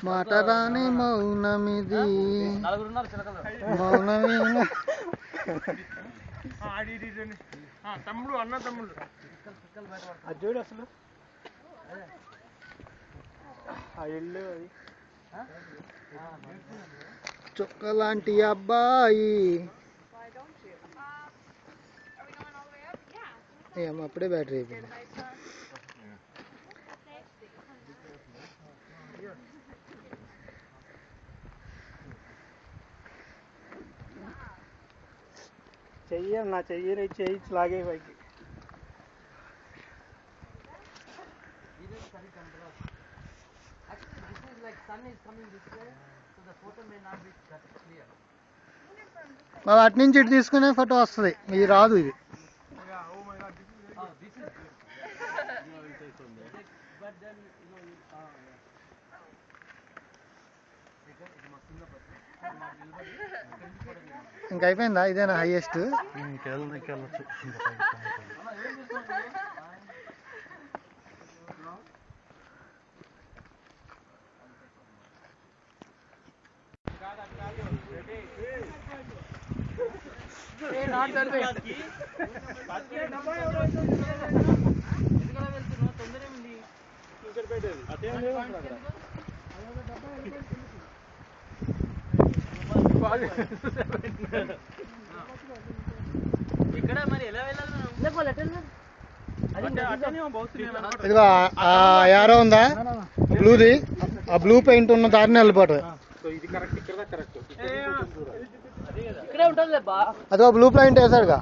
మాటరాని మౌనమిది మౌనమి తమ్ముడు అన్న తమ్ముడు చూడు అసలు చుక్కలాంటి అబ్బాయి ఏమో అప్పుడే బ్యాటరీ అయిపోయింది. నా చెయ్యి లాగే పైకి. అటు నుంచి ఇటు తీసుకునే ఫోటో వస్తుంది, ఇది రాదు. ఇది ఇంకా అయిపోయిందా? ఇదేనా హైయెస్ట్? ఇదిగో యారో ఉందా బ్లూది, ఆ బ్లూ పెయింట్ ఉన్న దారిని వెళ్ళిపోతుంది. అదిగో బ్లూ పెయింట్ వేసాడుగా.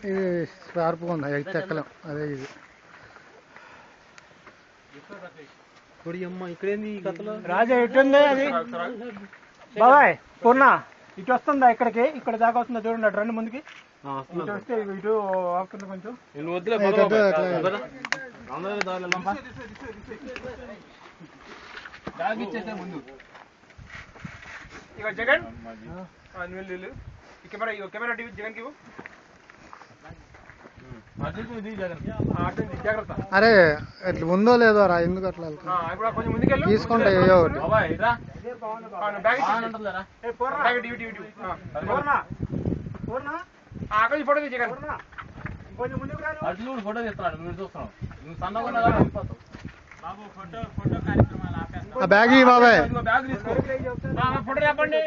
ఇది షార్ప్గా ఉంది, అయితే ఎక్కలేం. అదే ఇది రాజా ఎట్టుంది అది బాబాయ్? పూర్ణ ఇటు వస్తుందా? ఇక్కడికి ఇక్కడ దాకా వస్తుందా? చూడండి అటు రండి ముందుకి. ఇటు వస్తే ఇటు ఆపుతుంది కొంచెం. ఇక జగన్ కెమెరా టీవీ జగన్ కి అరే అట్లా ఉందో లేదో రా, ఎందుకు అట్లా తీసుకుంటా ఏదో ఒకటి. ఫోటో జగన్ ఫోటో తీస్తున్నాడు, మీరు చూస్తున్నాం. బ్యాగ్ బాబాయ్, బ్యాగ్ తీసుకో, ఫోటో చెప్పండి.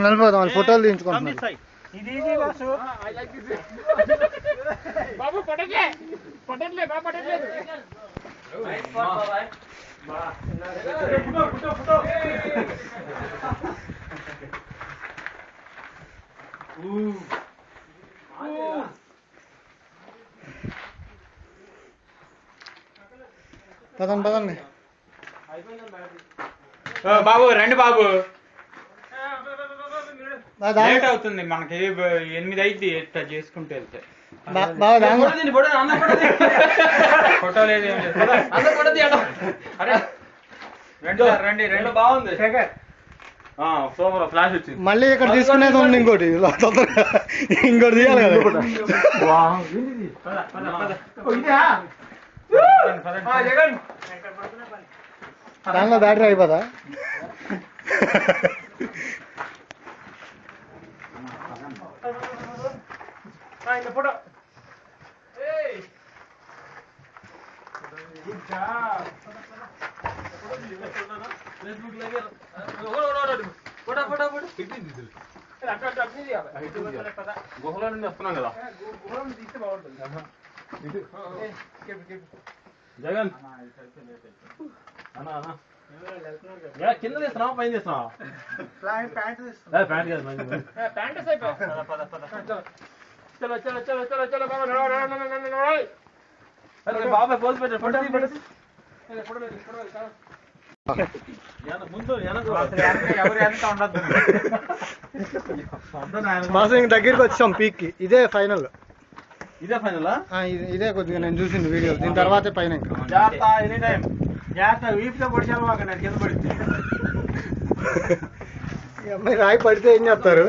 నిలబోదాం, ఫోటోలు తీయించుకుంటున్నాను. బాబు పట్టట్లే పట్టట్లే బాబు పట్టట్లేదు. పదండి పదండి బాబు, రండి బాబు. లేట్ అవుతుంది మనకి, 8 అయితే ఇట్లా చేసుకుంటూ వెళ్తే. ఫోటో లేదు, రండి రండి. బాగుంది, సూపర్ ఫ్లాష్ వచ్చింది. మళ్ళీ ఇక్కడ తీసుకునేది ఉంది ఇంకోటి, ఇంకోటి తీయాలి కదా. దానిలో బ్యాటరీ అయిపోదా? ఫోటో గుహలో నుండి వస్తున్నాం కదా జగన్. కింద తీస్తున్నావా పైన తీస్తున్నావా? బాబాయ్ పోజ్ పెట్టారు, ముందు ఎవరు ఎంత ఉండదు. దగ్గరికి వచ్చాం పీక్ కి. ఇదే ఫైనల్, ఇదే ఫైనల్. ఇదే కొద్దిగా నేను చూసింది వీడియో, దీని తర్వాతే పైన. జాగ్రత్త, ఎనీ టైం. జాగ్రత్త వీపుతో పొడిచాలి మాకు నాకు కింద పడితే ఈ అమ్మాయి రాయి పడితే ఏం చేస్తారు?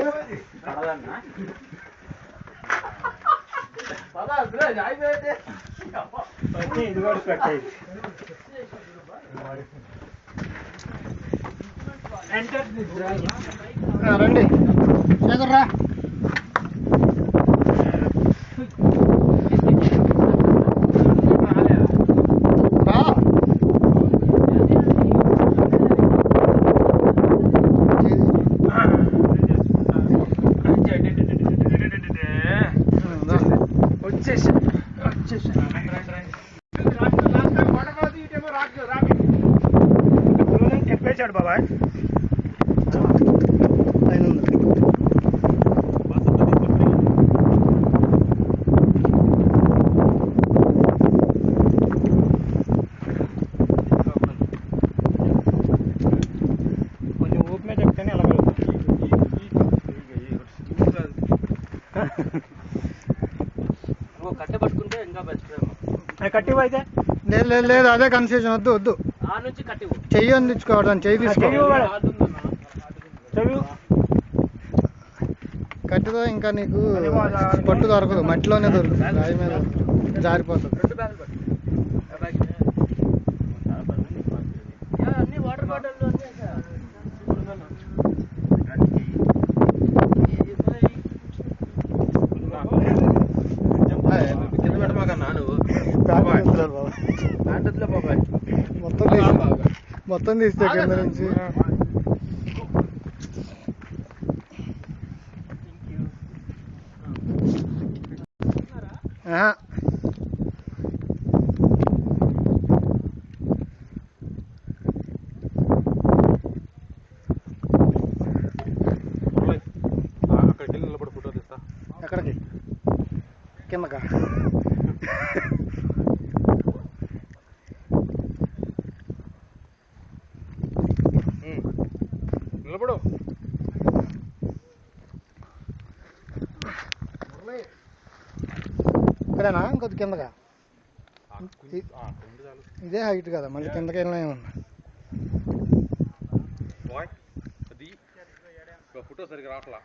ఇది కూడా కట్ రండి శేఖర్ రా. చెప్పేశాడు బాబాయ్. కొంచెం ఊపిమే చెప్తేనే ఎలా కట్టె పట్టుకుంటే ఇంకా బెస్ట్. కట్టివు అయితే లేదు లేదు లేదు, అదే కన్ఫ్యూజన్. వద్దు వద్దు, ఆ నుంచి కట్టివు. చెయ్యి అందించుకోవడం, చెయ్యి తీసుకో. చెవి కట్టితో ఇంకా నీకు పట్టు దొరకదు, మట్టిలోనే దొరుకుతుంది, రాయి మీద జారిపోతుంది. అన్ని వాటర్ బాటిల్ కింద పెట్టమాకన్నా నువ్వు. మొత్తం తీస్తే కింద నుంచి. ఎక్కడికి? కిందకా? నిలబడు. ఇక్కడేనా ఇంకొద్ది కిందగా? ఇదే హైట్ కదా, మళ్ళీ కిందకి వెళ్ళినా ఏమన్నా. అది ఫోటో సరిగ్గా రావట్లా.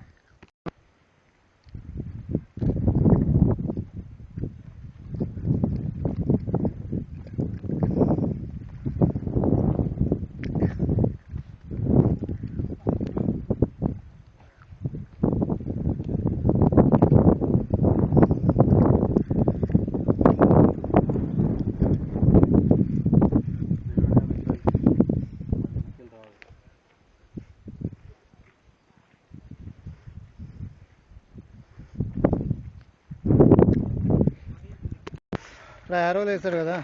ఇక్కడ యారోలు వేశారు కదా,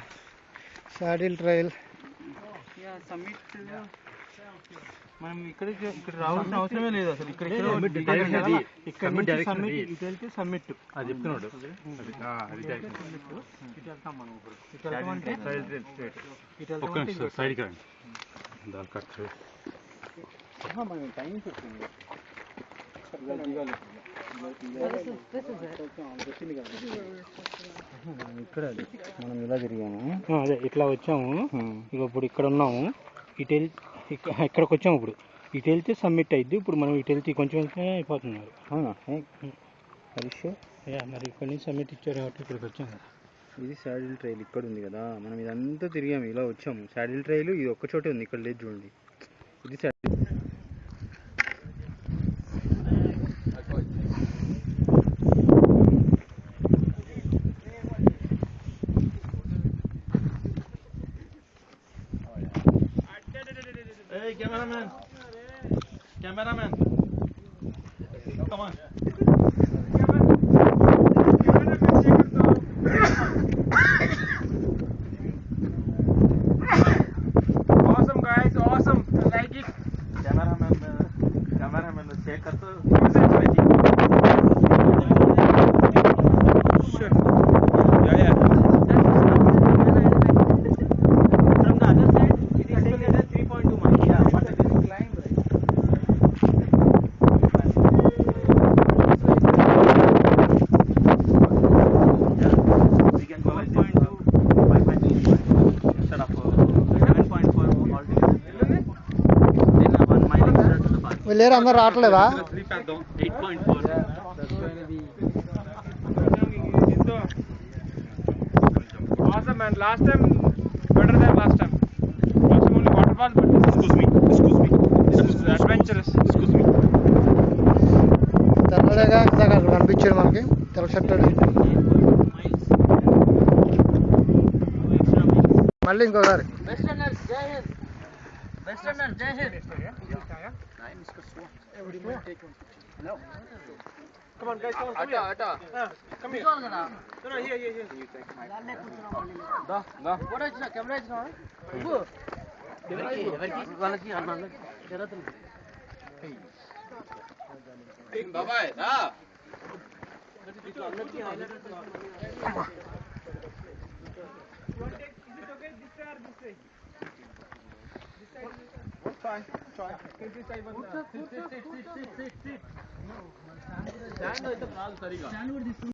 షాడిల్ ట్రైల్. మనం ఇక్కడ రావాల్సిన అవసరమే లేదు అసలు. ఇక్కడ సమ్మిట్ అది చెప్తున్నాడు. సైడ్కి రండి. దాని ఖర్చు టైం చెప్తుంది. ఇక్కడ మనం ఇలా తిరిగాము, అదే ఇట్లా వచ్చాము. ఇక ఇప్పుడు ఇక్కడ ఉన్నాము. ఇటు ఇక్కడికి వచ్చాము. ఇప్పుడు ఇటు వెళ్తే సబ్మిట్ అయింది. ఇప్పుడు మనం ఇటు వెళ్తే కొంచెం వెళ్తే అయిపోతున్నారు. మరి ఇక్కడ నుంచి సబ్మిట్ ఇచ్చారు కాబట్టి ఇక్కడికి వచ్చాము కదా. ఇది శాడిల్ ట్రైల్ ఇక్కడ ఉంది కదా, మనం ఇదంతా తిరిగాము, ఇలా వచ్చాము. శాడిల్ ట్రైల్ ఇది ఒక్క చోటే ఉంది, ఇక్కడ లేదు చూడండి. ఇది saddle. Cameraman, come on. Awesome guys, awesome. Like it. Cameraman, Shekhar to use it. Sure. Yeah. From the other side, it is actually at 3.2 miles. Yeah, but it is climb, right? వీళ్ళేరు అందరు రావట్లేదా? Awesome man, last time better than last time. Last time only waterfalls, but Excuse me. this is adventurous. Excuse me. తెల్లగా ఇందాక అక్కడ కనిపించాడు మనకి తెల్ల షర్టాడు. మళ్ళీ ఇంకోసారి వెస్టర్నర్స్ జై హింద్. వెస్టర్నర్స్ జై Hind. Come on guys, come on. Come here. No, here. Photo ఇచ్చిన కెమెరా ఇచ్చిన వాళ్ళకి అన్నకి జరుగుతుంది. బాబాయ్ రా. స్టాండ్ అయితే రాదు సరిగా.